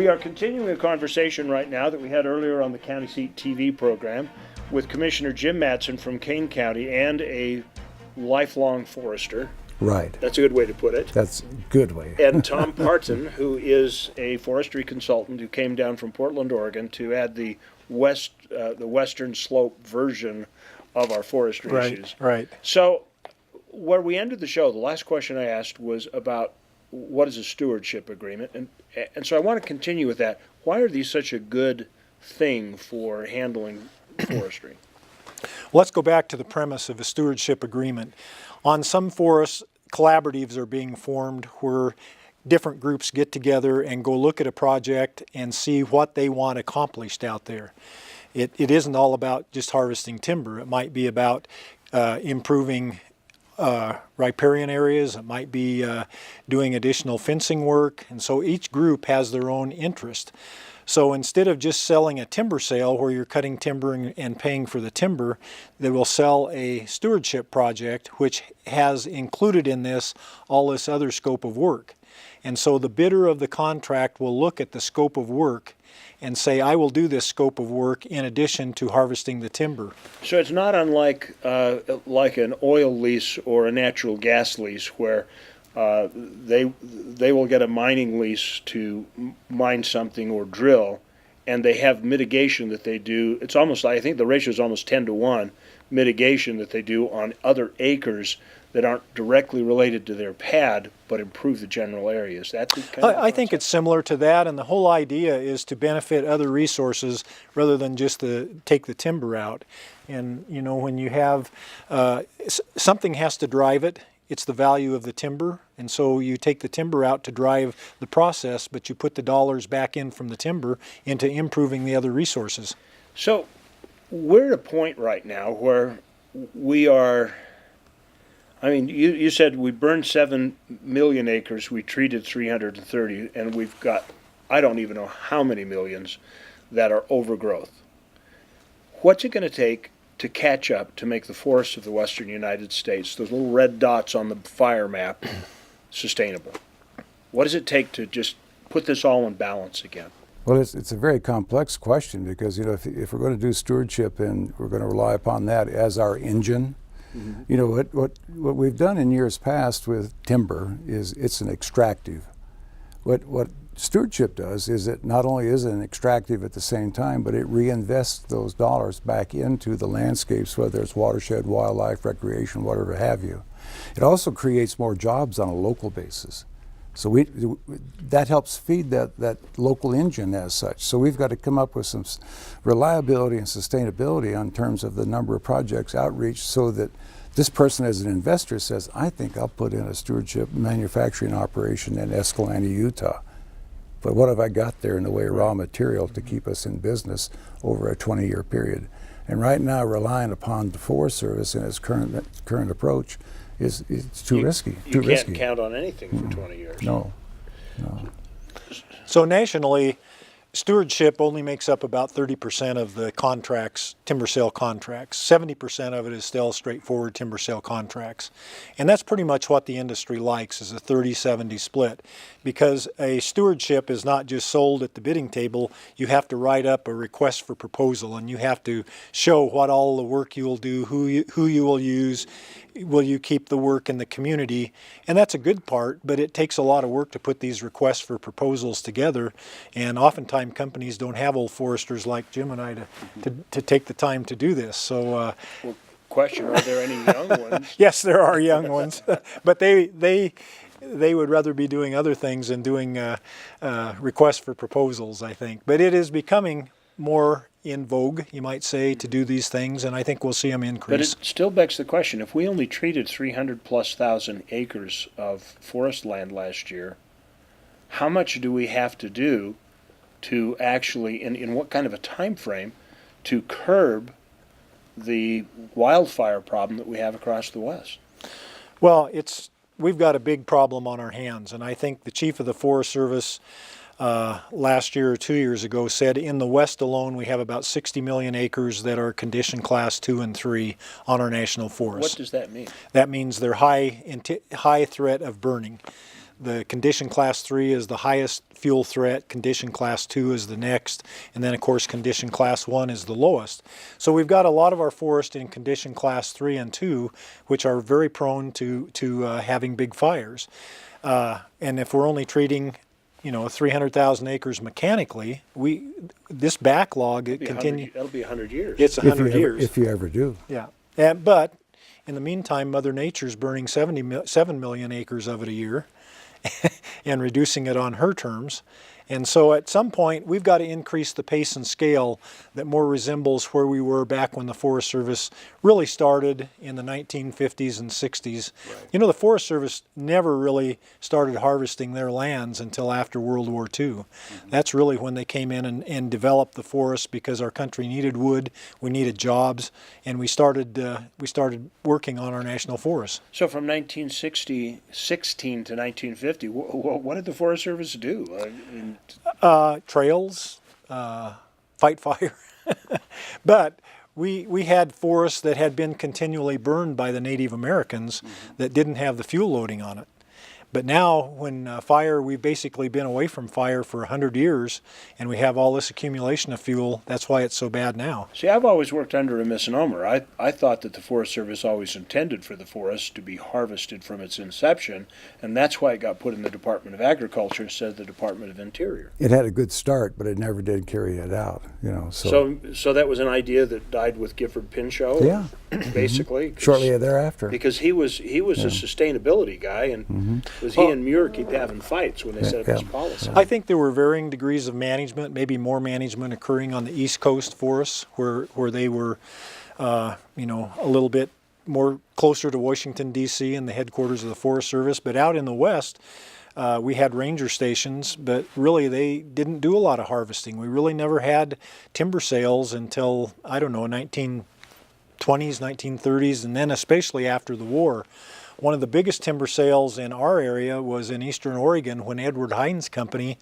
We are continuing a conversation right now that we had earlier on the County Seat TV program with Commissioner Jim Mattson from Kane County and a lifelong forester. Right. That's a good way to put it. That's a good way. And Tom Parton, who is a forestry consultant who came down from Portland, Oregon to add the western slope version of our forestry issues. Right. So where we ended the show, the last question I asked was about what is a stewardship agreement, and so I want to continue with that. Why are these such a good thing for handling forestry? Let's go back to the premise of a stewardship agreement. On some forests, collaboratives are being formed where different groups get together and go look at a project and see what they want accomplished out there. It isn't all about just harvesting timber. It might be about improving riparian areas. It might be doing additional fencing work, and so each group has their own interest. So instead of just selling a timber sale where you're cutting timber and paying for the timber, they will sell a stewardship project which has included in this all this other scope of work. And so the bidder of the contract will look at the scope of work and say, I will do this scope of work in addition to harvesting the timber. So it's not unlike like an oil lease or a natural gas lease where they will get a mining lease to mine something or drill, and they have mitigation that they do. It's almost, I think the ratio is almost 10-to-1 mitigation that they do on other acres that aren't directly related to their pad, but improve the general areas. That's the kind of I think it's similar to that, and the whole idea is to benefit other resources rather than just to take the timber out. And you know, when you have something has to drive it, it's the value of the timber, and so you take the timber out to drive the process, but you put the dollars back in from the timber into improving the other resources. So we're at a point right now where we are, I mean, you said we burned 7 million acres, we treated 330, and we've got, I don't even know how many millions that are overgrowth. What's it going to take to catch up to make the forests of the western United States, those little red dots on the fire map, sustainable? What does it take to just put this all in balance again? Well, it's a very complex question because, you know, if we're going to do stewardship and we're going to rely upon that as our engine, mm-hmm. You know, what we've done in years past with timber is it's an extractive. What stewardship does is it not only is an extractive at the same time, but it reinvests those dollars back into the landscapes, whether it's watershed, wildlife, recreation, whatever have you. It also creates more jobs on a local basis. So that helps feed that local engine as such. So we've got to come up with some reliability and sustainability on terms of the number of projects outreach so that this person as an investor says, I think I'll put in a stewardship manufacturing operation in Escalante, Utah. But what have I got there in the way of raw material to keep us in business over a 20-year period? And right now, relying upon the Forest Service in its current approach is too risky. You can't count on anything for 20 years. No. So nationally, stewardship only makes up about 30% of the contracts, timber sale contracts. 70% of it is still straightforward timber sale contracts. And that's pretty much what the industry likes, is a 30-70 split. Because a stewardship is not just sold at the bidding table, you have to write up a request for proposal, and you have to show what all the work you will do, who you will use, will you keep the work in the community. And that's a good part, but it takes a lot of work to put these requests for proposals together, and oftentimes companies don't have old foresters like Jim and I to take the time to do this. So well, question, are there any young ones? Yes, there are young ones, but they would rather be doing other things than doing requests for proposals, I think. But it is becoming more in vogue, you might say, to do these things, and I think we'll see them increase. But it still begs the question, if we only treated 300,000+ acres of forest land last year, how much do we have to do to actually, in what kind of a time frame, to curb the wildfire problem that we have across the West? Well, we've got a big problem on our hands, and I think the chief of the Forest Service last year or 2 years ago said in the West alone we have about 60 million acres that are condition class 2 and 3 on our national forests. What does that mean? That means they're high threat of burning. the condition class 3 is the highest fuel threat, condition class 2 is the next, and then of course condition class 1 is the lowest. So we've got a lot of our forest in condition class 3 and 2, which are very prone to having big fires. And if we're only treating 300,000 acres mechanically, this backlog continues. That'll be 100 years. It's 100 years. If you ever do. Yeah, but in the meantime, Mother Nature's burning 7 million acres of it a year and reducing it on her terms. And so at some point, we've got to increase the pace and scale that more resembles where we were back when the Forest Service really started in the 1950s and 60s. Right. The Forest Service never really started harvesting their lands until after World War II. Mm-hmm. That's really when they came in and developed the forest because our country needed wood, we needed jobs, and we started working on our national forests. So from 1916 to 1950, what did the Forest Service do? Trails, fight fire. But we had forests that had been continually burned by the Native Americans that didn't have the fuel loading on it. But now when fire, we've basically been away from fire for 100 years and we have all this accumulation of fuel. That's why it's so bad now. See, I've always worked under a misnomer. I thought that the Forest Service always intended for the forest to be harvested from its inception, and that's why it got put in the Department of Agriculture instead of the Department of Interior. It had a good start, but it never did carry it out, So that was an idea that died with Gifford Pinchot? Yeah. Basically. Shortly thereafter. Because he was a sustainability guy, and he and Muir keep having fights when they set up this policy. I think there were varying degrees of management, maybe more management occurring on the East Coast forests where they were, a little bit more closer to Washington, D.C. and the headquarters of the Forest Service. But out in the West, we had ranger stations, but really they didn't do a lot of harvesting. We really never had timber sales until, 1920s, 1930s, and then especially after the war. One of the biggest timber sales in our area was in eastern Oregon when Edward Hines Company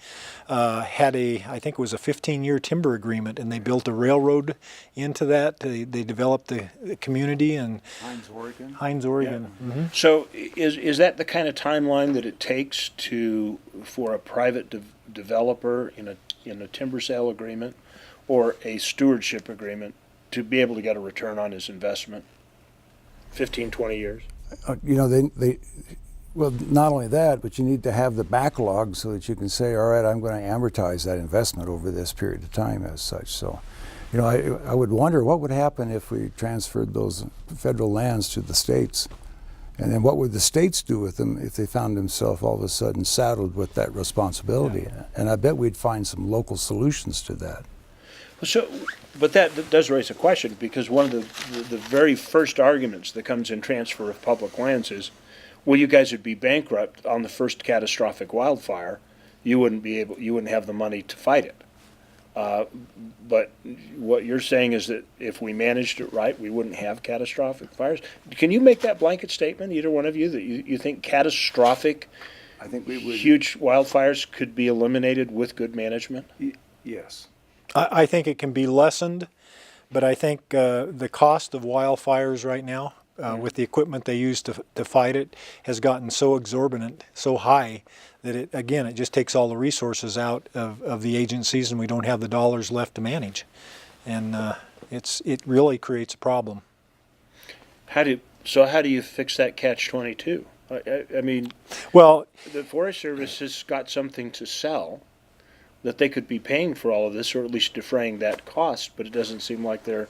had I think it was a 15-year timber agreement, and they built a railroad into that. They developed the community in Hines, Oregon. Yeah. Mm-hmm. So is that the kind of timeline that it takes for a private developer in a timber sale agreement or a stewardship agreement to be able to get a return on his investment? 15, 20 years? Well, not only that, but you need to have the backlog so that you can say, all right, I'm going to amortize that investment over this period of time as such. So, I would wonder what would happen if we transferred those federal lands to the states. And then what would the states do with them if they found themselves all of a sudden saddled with that responsibility? Yeah. And I bet we'd find some local solutions to that. But that does raise a question, because one of the very first arguments that comes in transfer of public lands is, well, you guys would be bankrupt on the first catastrophic wildfire. You wouldn't have the money to fight it. But what you're saying is that if we managed it right, we wouldn't have catastrophic fires. Can you make that blanket statement, either one of you, that you think catastrophic, I think we would. Huge wildfires could be eliminated with good management? Yes. I think it can be lessened, but I think the cost of wildfires right now, with the equipment they use to fight it, has gotten so exorbitant, so high, that it just takes all the resources out of the agencies, and we don't have the dollars left to manage. And it really creates a problem. How do you fix that catch-22? I mean, well, the Forest Service has got something to sell that they could be paying for all of this, or at least defraying that cost, but it doesn't seem like they're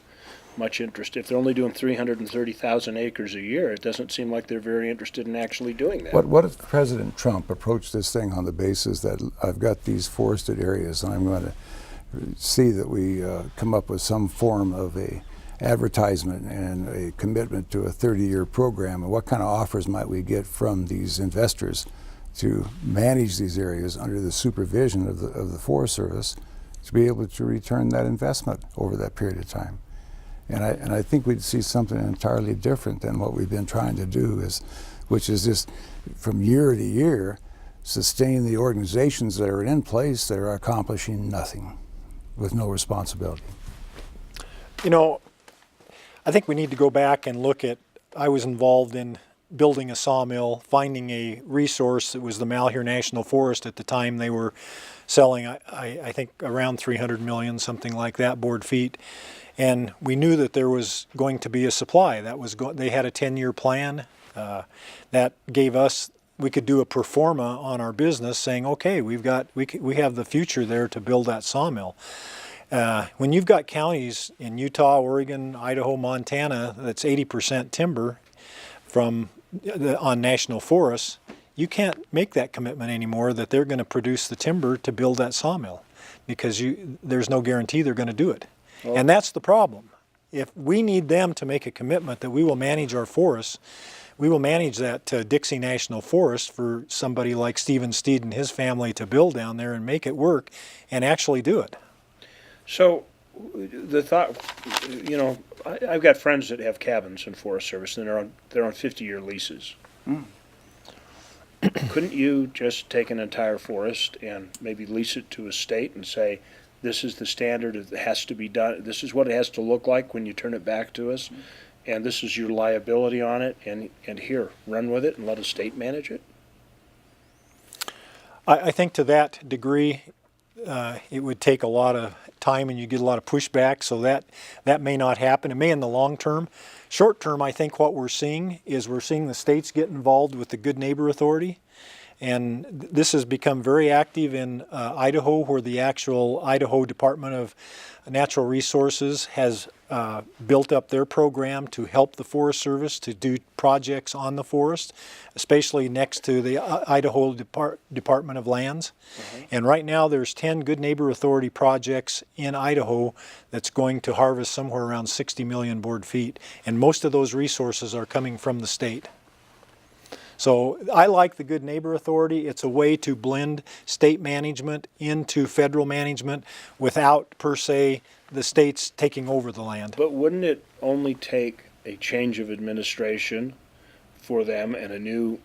much interested. If they're only doing 330,000 acres a year, it doesn't seem like they're very interested in actually doing that. What if President Trump approached this thing on the basis that I've got these forested areas and I'm going to see that we come up with some form of a advertisement and a commitment to a 30-year program, and what kind of offers might we get from these investors to manage these areas under the supervision of the Forest Service to be able to return that investment over that period of time. And I think we'd see something entirely different than what we've been trying to do, which is just from year to year sustain the organizations that are in place that are accomplishing nothing with no responsibility. I think we need to go back and look at, I was involved in building a sawmill, finding a resource that was the Malheur National Forest at the time. They were selling, I think, around 300 million, something like that, board feet. And we knew that there was going to be a supply. They had a 10-year plan that gave us, we could do a pro forma on our business saying, okay, we have the future there to build that sawmill. When you've got counties in Utah, Oregon, Idaho, Montana, that's 80% timber on national forests, you can't make that commitment anymore that they're going to produce the timber to build that sawmill, because there's no guarantee they're going to do it. Well, and that's the problem. If we need them to make a commitment that we will manage our forests, we will manage that Dixie National Forest for somebody like Stephen Steed and his family to build down there and make it work and actually do it. So the thought, I've got friends that have cabins in Forest Service, and they're on 50-year leases. Couldn't you just take an entire forest and maybe lease it to a state and say, this is the standard, it has to be done, this is what it has to look like when you turn it back to us, and this is your liability on it, and here, run with it and let a state manage it? I think to that degree, it would take a lot of time and you get a lot of pushback, so that may not happen. It may in the long term. Short term, I think what we're seeing is the states get involved with the Good Neighbor Authority, and this has become very active in Idaho, where the actual Idaho Department of Natural Resources has built up their program to help the Forest Service to do projects on the forest, especially next to the Idaho Department of Lands. And right now there's 10 Good Neighbor Authority projects in Idaho that's going to harvest somewhere around 60 million board feet. And most of those resources are coming from the state. So I like the Good Neighbor Authority. It's a way to blend state management into federal management without, per se, the states taking over the land. But wouldn't it only take a change of administration for them and a new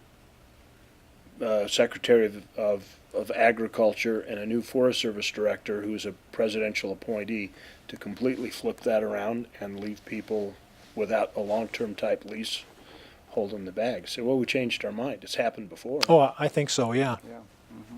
Secretary of Agriculture and a new Forest Service Director who's a presidential appointee to completely flip that around and leave people without a long-term type lease holding the bag? Say, well, we changed our mind. It's happened before. Oh, I think so, yeah.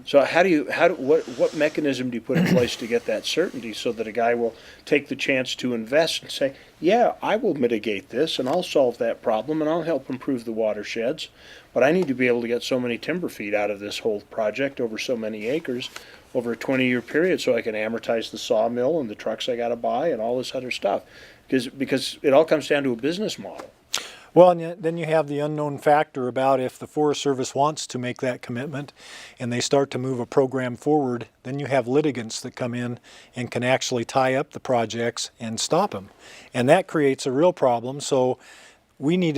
So what mechanism do you put in place to get that certainty so that a guy will take the chance to invest and say, yeah, I will mitigate this and I'll solve that problem and I'll help improve the watersheds, but I need to be able to get so many timber feet out of this whole project over so many acres over a 20-year period so I can amortize the sawmill and the trucks I got to buy and all this other stuff, because it all comes down to a business model. Well, and then you have the unknown factor about if the Forest Service wants to make that commitment and they start to move a program forward, then you have litigants that come in and can actually tie up the projects and stop them. And that creates a real problem. So we need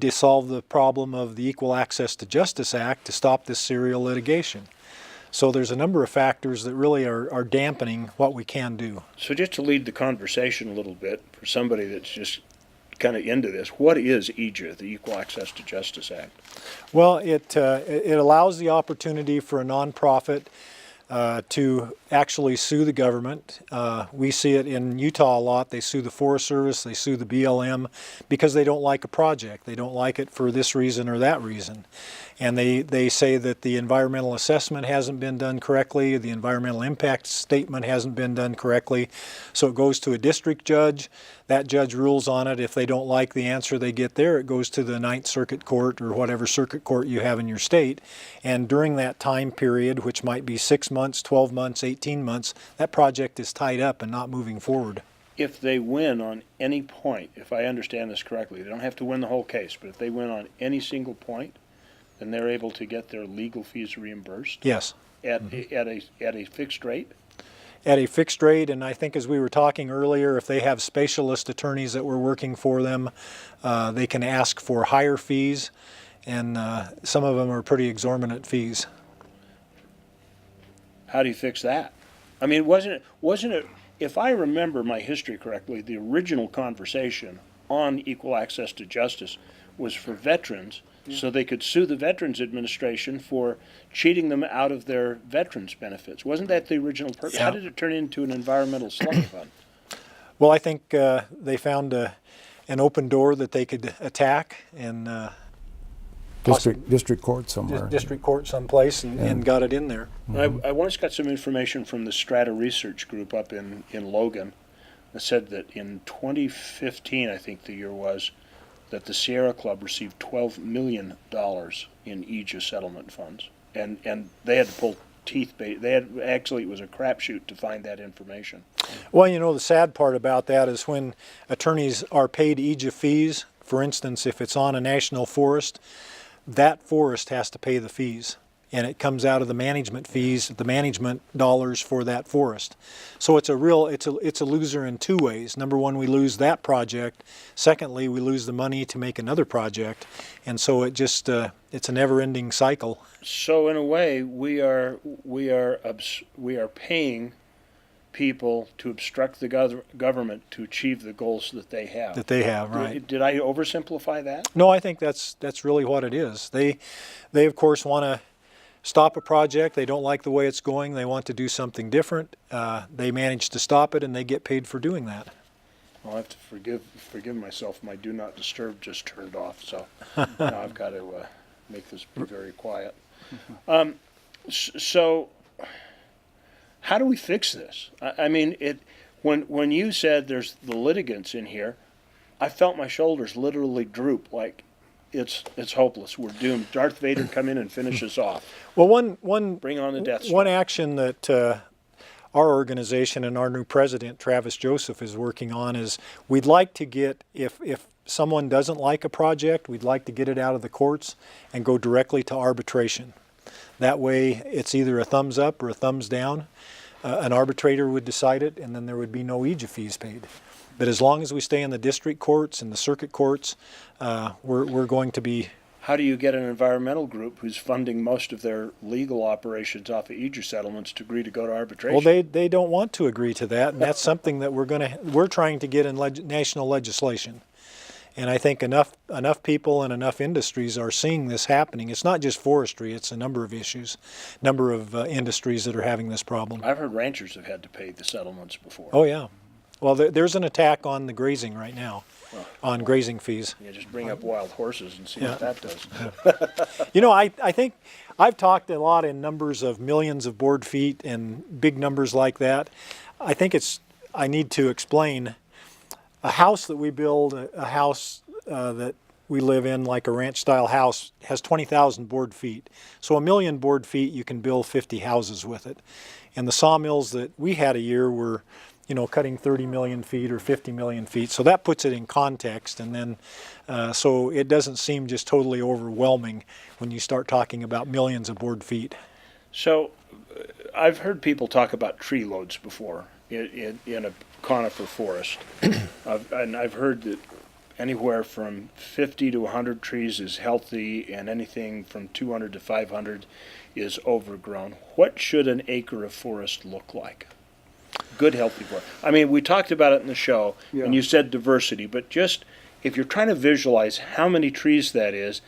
to solve the problem of the Equal Access to Justice Act to stop this serial litigation. So there's a number of factors that really are dampening what we can do. So just to lead the conversation a little bit for somebody that's just kind of into this, what is EAJA, the Equal Access to Justice Act? Well, it allows the opportunity for a nonprofit to actually sue the government. We see it in Utah a lot. They sue the Forest Service, they sue the BLM because they don't like a project. They don't like it for this reason or that reason. And they say that the environmental assessment hasn't been done correctly, the environmental impact statement hasn't been done correctly. So it goes to a district judge. That judge rules on it. If they don't like the answer they get there, it goes to the Ninth Circuit Court or whatever circuit court you have in your state. And during that time period, which might be 6 months, 12 months, 18 months, that project is tied up and not moving forward. If they win on any point, if I understand this correctly, they don't have to win the whole case, but if they win on any single point, then they're able to get their legal fees reimbursed? Yes. At a fixed rate? At a fixed rate, and I think as we were talking earlier, if they have specialist attorneys that were working for them, they can ask for higher fees, and some of them are pretty exorbitant fees. How do you fix that? I mean, wasn't it, if I remember my history correctly, the original conversation on equal access to justice was for veterans, so they could sue the Veterans Administration for cheating them out of their veterans benefits. Wasn't that the original purpose? Yeah. How did it turn into an environmental slug fund? Well, I think they found an open door that they could attack, and district court somewhere. district court someplace and got it in there. I once got some information from the Strata Research Group up in Logan that said that in 2015, I think the year was, that the Sierra Club received $12 million in Aegis settlement funds. And they had to pull teeth bait. It was a crapshoot to find that information. Well, you know, the sad part about that is when attorneys are paid Aegis fees, for instance, if it's on a national forest, that forest has to pay the fees. And it comes out of the management fees, the management dollars for that forest. So it's a loser in two ways. Number one, we lose that project. Secondly, we lose the money to make another project. And so it just, it's a never-ending cycle. So in a way, we are paying people to obstruct the government to achieve the goals that they have. Right. Did I oversimplify that? No, I think that's really what it is. They of course want to stop a project. They don't like the way it's going. They want to do something different. They manage to stop it, and they get paid for doing that. I'll have to forgive myself. My do not disturb just turned off, so now I've got to make this be very quiet. So, how do we fix this? I mean, when you said there's the litigants in here, I felt my shoulders literally droop like it's hopeless. We're doomed. Darth Vader come in and finish us off. Well, one Bring on the Death Star. One action that our organization and our new president, Travis Joseph, is working on is we'd like to get, if someone doesn't like a project, we'd like to get it out of the courts and go directly to arbitration. That way it's either a thumbs up or a thumbs down. An arbitrator would decide it, and then there would be no Aegis fees paid. But as long as we stay in the district courts and the circuit courts, we're going to be... How do you get an environmental group who's funding most of their legal operations off of Aegis settlements to agree to go to arbitration? Well, they don't want to agree to that, and that's something that we're trying to get in national legislation. And I think enough people and enough industries are seeing this happening. It's not just forestry; it's a number of issues, number of industries that are having this problem. I've heard ranchers have had to pay the settlements before. Oh yeah. Well, there's an attack on the grazing right now, on grazing fees. Yeah, just bring up wild horses and see what that does. You know, I think I've talked a lot in numbers of millions of board feet and big numbers like that. I think I need to explain a house that we build, a house that we live in, like a ranch-style house, has 20,000 board feet. So 1 million board feet, you can build 50 houses with it. And the sawmills that we had a year were, you know, cutting 30 million feet or 50 million feet. So that puts it in context, and then so it doesn't seem just totally overwhelming when you start talking about millions of board feet. So I've heard people talk about tree loads before in a conifer forest. And I've heard that anywhere from 50 to 100 trees is healthy, and anything from 200 to 500 is overgrown. What should an acre of forest look like? Good, healthy forest. I mean, we talked about it in the show, and you said diversity, but just if you're trying to visualize how many trees that is,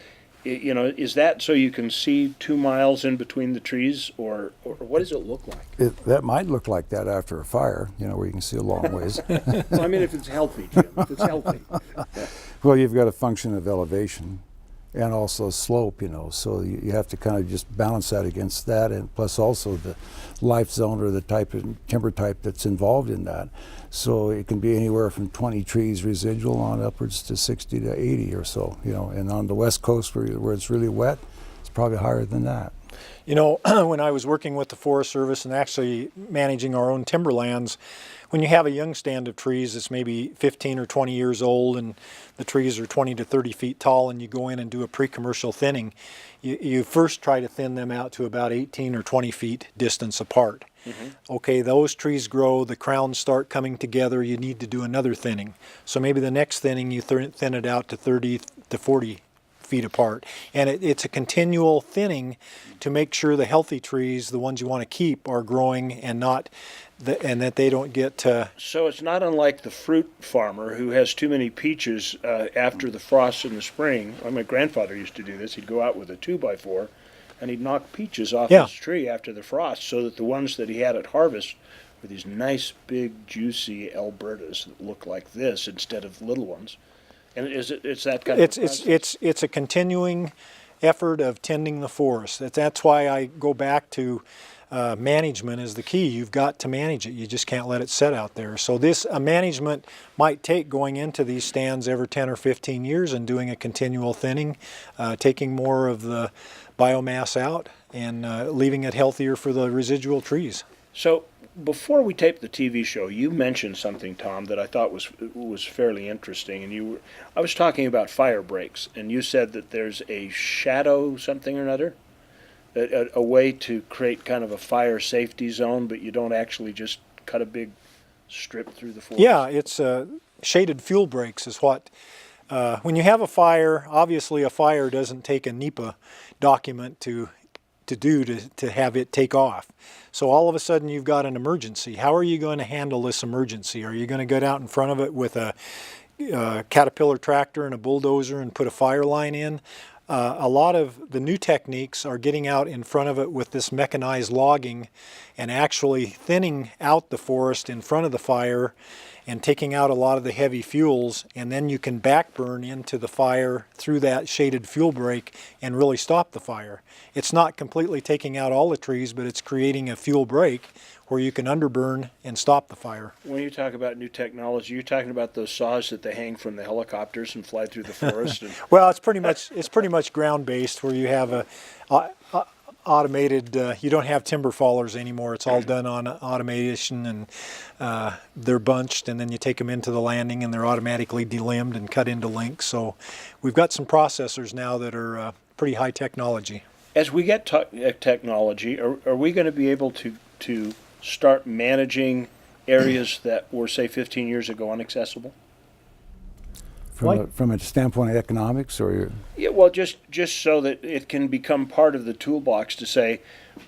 you know, is that so you can see 2 miles in between the trees, or what does it look like? That might look like that after a fire, you know, where you can see a long ways. Well, I mean, if it's healthy, Jim, if it's healthy. Well, you've got a function of elevation and also slope, you know, so you have to kind of just balance that against that, and plus also the life zone or the type of timber type that's involved in that. So it can be anywhere from 20 trees residual on upwards to 60 to 80 or so, you know, and on the west coast where it's really wet, it's probably higher than that. You know, when I was working with the Forest Service and actually managing our own timberlands, when you have a young stand of trees that's maybe 15 or 20 years old and the trees are 20 to 30 feet tall, and you go in and do a pre-commercial thinning, you first try to thin them out to about 18 or 20 feet distance apart. Mm-hmm. Okay, those trees grow, the crowns start coming together, you need to do another thinning. So maybe the next thinning you thin it out to 30 to 40 feet apart. And it's a continual thinning to make sure the healthy trees, the ones you want to keep, are growing and not and that they don't get So it's not unlike the fruit farmer who has too many peaches after the frost in the spring. Well, my grandfather used to do this. He'd go out with a 2x4 and he'd knock peaches off his tree after the frost, so that the ones that he had at harvest were these nice big juicy Albertas that look like this instead of little ones. And it's that kind of it's a continuing effort of tending the forest. That's why I go back to management is the key. You've got to manage it. You just can't let it sit out there. So this management might take going into these stands every 10 or 15 years and doing a continual thinning, taking more of the biomass out and leaving it healthier for the residual trees. So before we taped the TV show, you mentioned something, Tom, that I thought was fairly interesting, and I was talking about fire breaks, and you said that there's a shadow something or another, a way to create kind of a fire safety zone, but you don't actually just cut a big strip through the forest. Yeah, it's shaded fuel breaks is what. When you have a fire, obviously a fire doesn't take a NEPA document to have it take off. So all of a sudden you've got an emergency. How are you going to handle this emergency? Are you going to get out in front of it with a Caterpillar tractor and a bulldozer and put a fire line in? A lot of the new techniques are getting out in front of it with this mechanized logging and actually thinning out the forest in front of the fire and taking out a lot of the heavy fuels, and then you can backburn into the fire through that shaded fuel break and really stop the fire. It's not completely taking out all the trees, but it's creating a fuel break where you can underburn and stop the fire. When you talk about new technology, you're talking about those saws that they hang from the helicopters and fly through the forest. Well, it's pretty much ground based, where you have a automated. You don't have timber fallers anymore. It's all done on automation, and they're bunched, and then you take them into the landing, and they're automatically delimbed and cut into links. So we've got some processors now that are pretty high technology. As we get technology, are we going to be able to start managing areas that were, say, 15 years ago inaccessible? From a standpoint of economics, or Yeah, well, just so that it can become part of the toolbox to say,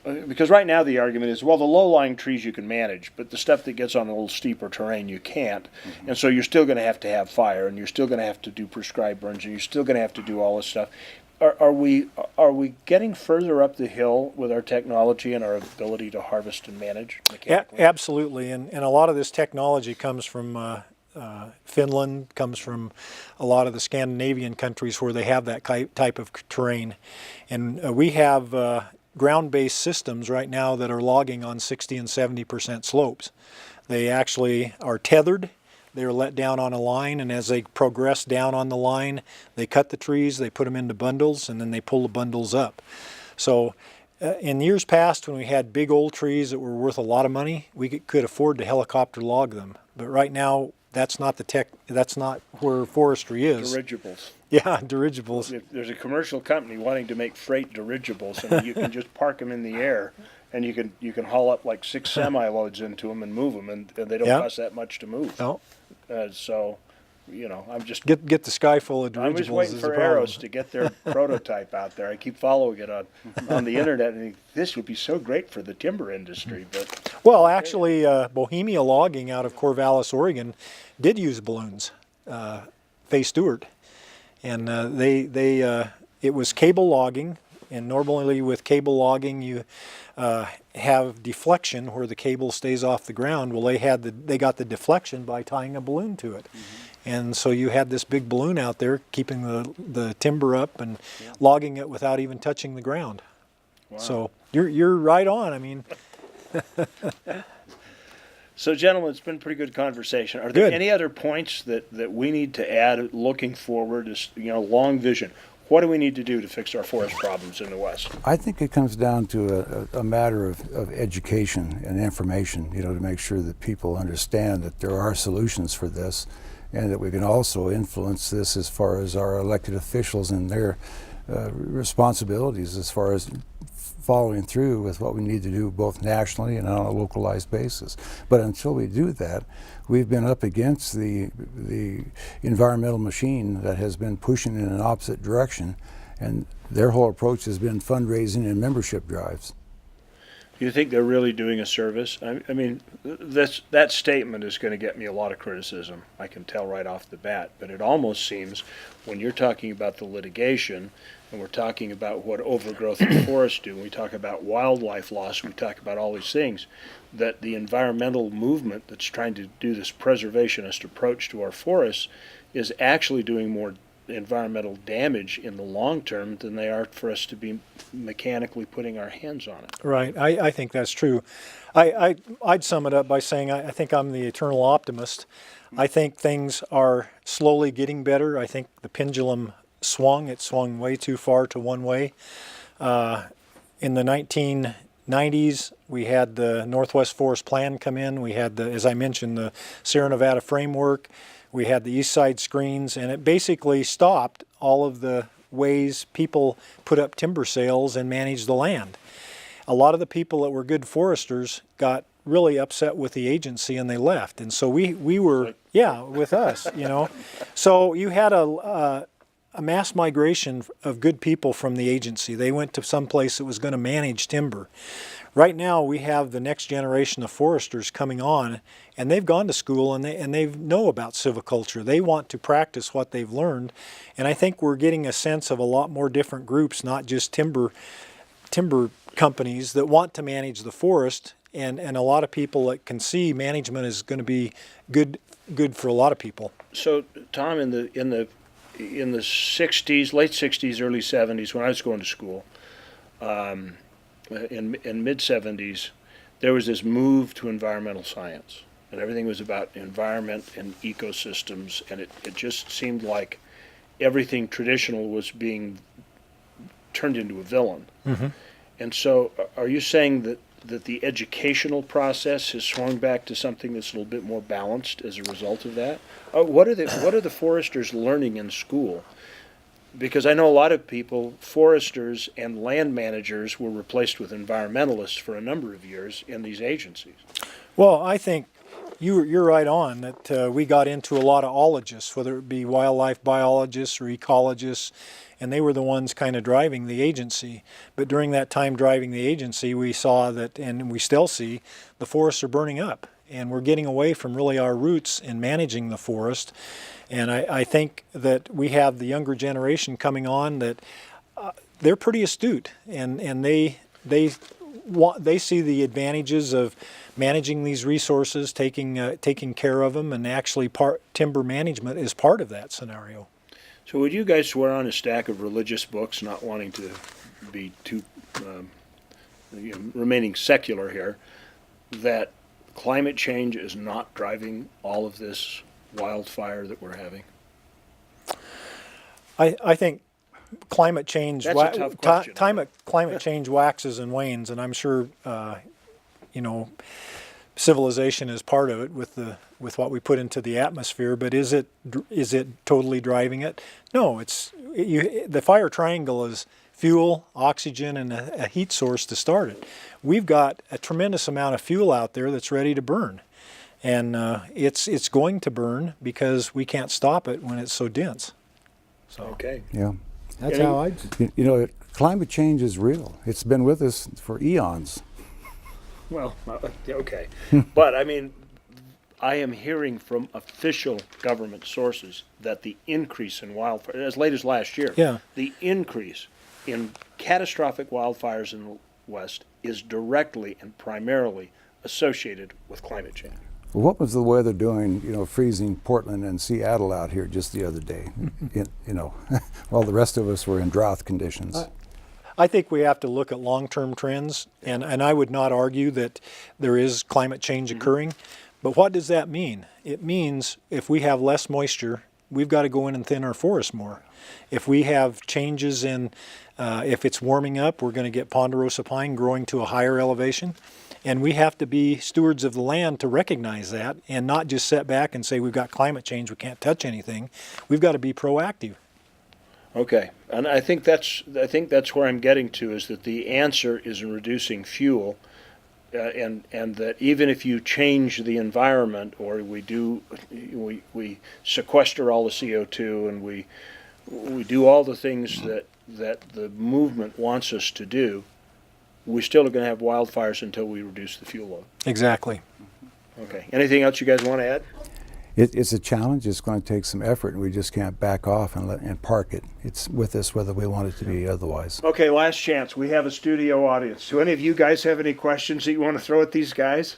because right now the argument is, well, the low-lying trees you can manage, but the stuff that gets on a little steeper terrain you can't. Mm-hmm. And so you're still going to have fire, and you're still going to have to do prescribed burns, and you're still going to have to do all this stuff. Are we getting further up the hill with our technology and our ability to harvest and manage mechanically? Absolutely, and a lot of this technology comes from Finland, comes from a lot of the Scandinavian countries where they have that type of terrain. And we have ground-based systems right now that are logging on 60 and 70% slopes. They actually are tethered. They're let down on a line, and as they progress down on the line, they cut the trees, they put them into bundles, and then they pull the bundles up. So in years past, when we had big old trees that were worth a lot of money, we could afford to helicopter log them. But right now, that's not that's not where forestry is. Dirigibles. Yeah, dirigibles. If there's a commercial company wanting to make freight dirigibles, and you can just park them in the air, and you can haul up like 6 semi-loads into them and move them, and they don't cost that much to move. No. So, I'm just get the sky full of dirigibles. I'm just waiting for Arrows to get their prototype out there. I keep following it on the internet, and this would be so great for the timber industry. But well, actually, Bohemia Logging out of Corvallis, Oregon, did use balloons. Faye Stewart, and it was cable logging. And normally with cable logging, you have deflection where the cable stays off the ground. Well, they got the deflection by tying a balloon to it. Mm-hmm. And so you had this big balloon out there keeping the timber up and logging it without even touching the ground. Wow. So you're right on. I mean. So, gentlemen, it's been a pretty good conversation. Are there any other points that we need to add looking forward, as long vision? What do we need to do to fix our forest problems in the West? I think it comes down to a matter of education and information, to make sure that people understand that there are solutions for this, and that we can also influence this as far as our elected officials and their responsibilities as far as following through with what we need to do both nationally and on a localized basis. But until we do that, we've been up against the environmental machine that has been pushing in an opposite direction, and their whole approach has been fundraising and membership drives. Do you think they're really doing a service? I mean, that statement is going to get me a lot of criticism. I can tell right off the bat. But it almost seems, when you're talking about the litigation, and we're talking about what overgrowth of forests do, and we talk about wildlife loss, we talk about all these things, that the environmental movement that's trying to do this preservationist approach to our forests is actually doing more environmental damage in the long term than they are for us to be mechanically putting our hands on it. Right. I think that's true. I'd sum it up by saying I think I'm the eternal optimist. I think things are slowly getting better. I think the pendulum swung. It swung way too far to one way. In the 1990s, we had the Northwest Forest Plan come in. We had, as I mentioned, the Sierra Nevada framework. We had the East Side screens, and it basically stopped all of the ways people put up timber sales and managed the land. A lot of the people that were good foresters got really upset with the agency and they left. And so we were, yeah, with us, you know. So you had a mass migration of good people from the agency. They went to some place that was going to manage timber. Right now we have the next generation of foresters coming on, and they've gone to school and they know about silviculture. They want to practice what they've learned, and I think we're getting a sense of a lot more different groups, not just timber companies that want to manage the forest, and a lot of people that can see management is going to be good for a lot of people. So, Tom, in the 60s, late 60s, early 70s, when I was going to school, in mid 70s, there was this move to environmental science, and everything was about environment and ecosystems, and it just seemed like everything traditional was being turned into a villain. Mm-hmm. And so, are you saying that the educational process has swung back to something that's a little bit more balanced as a result of that? What are the foresters learning in school? Because I know a lot of people, foresters and land managers, were replaced with environmentalists for a number of years in these agencies. Well, I think you're right on that we got into a lot of ologists, whether it be wildlife biologists or ecologists, and they were the ones kind of driving the agency. But during that time driving the agency, we saw that, and we still see, the forests are burning up. And we're getting away from really our roots in managing the forest. And I think that we have the younger generation coming on that they're pretty astute, and they see the advantages of managing these resources, taking care of them, and actually timber management is part of that scenario. So would you guys swear on a stack of religious books, not wanting to be too remaining secular here, that climate change is not driving all of this wildfire that we're having? I think climate change. That's a tough question. Climate change waxes and wanes, and I'm sure civilization is part of it with what we put into the atmosphere. But is it totally driving it? No. The fire triangle is fuel, oxygen, and a heat source to start it. We've got a tremendous amount of fuel out there that's ready to burn, and it's going to burn because we can't stop it when it's so dense. So okay, yeah, that's how I. Climate change is real. It's been with us for eons. Well, okay, but I mean, I am hearing from official government sources that the increase in wildfire, as late as last year, the increase in catastrophic wildfires in the West is directly and primarily associated with climate change. Well, what was the weather doing, freezing Portland and Seattle out here just the other day, while the rest of us were in drought conditions? I think we have to look at long-term trends, and I would not argue that there is climate change occurring, but what does that mean? It means if we have less moisture, we've got to go in and thin our forest more. If we have changes in, if it's warming up, we're going to get ponderosa pine growing to a higher elevation, and we have to be stewards of the land to recognize that and not just sit back and say we've got climate change, we can't touch anything. We've got to be proactive. Okay, and I think that's where I'm getting to, is that the answer is in reducing fuel, and that even if you change the environment, or we sequester all the CO2 and we do all the things that the movement wants us to do, we still are going to have wildfires until we reduce the fuel load. Exactly. Okay. Anything else you guys want to add? It's a challenge. It's going to take some effort, and we just can't back off and park it. It's with us whether we want it to be otherwise. Okay, last chance. We have a studio audience. Do any of you guys have any questions that you want to throw at these guys?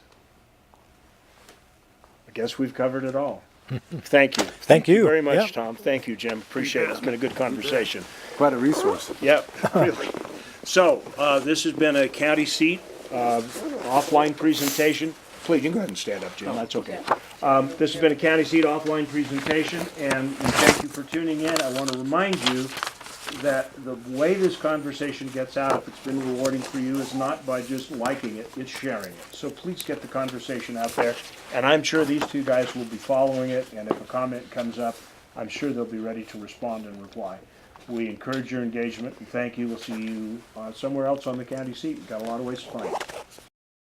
I guess we've covered it all. Thank you. Thank you. very much, Yeah. Tom. Thank you, Jim. Appreciate it. It's been a good conversation. Quite a resource. Yep, really. So, this has been a county seat offline presentation. Please, you can go ahead and stand up, Jim. That's okay. This has been a county seat offline presentation, and we thank you for tuning in. I want to remind you that the way this conversation gets out, if it's been rewarding for you, is not by just liking it, it's sharing it. So please get the conversation out there, and I'm sure these two guys will be following it, and if a comment comes up, I'm sure they'll be ready to respond and reply. We encourage your engagement, and thank you. We'll see you somewhere else on the county seat. We've got a lot of ways to find you.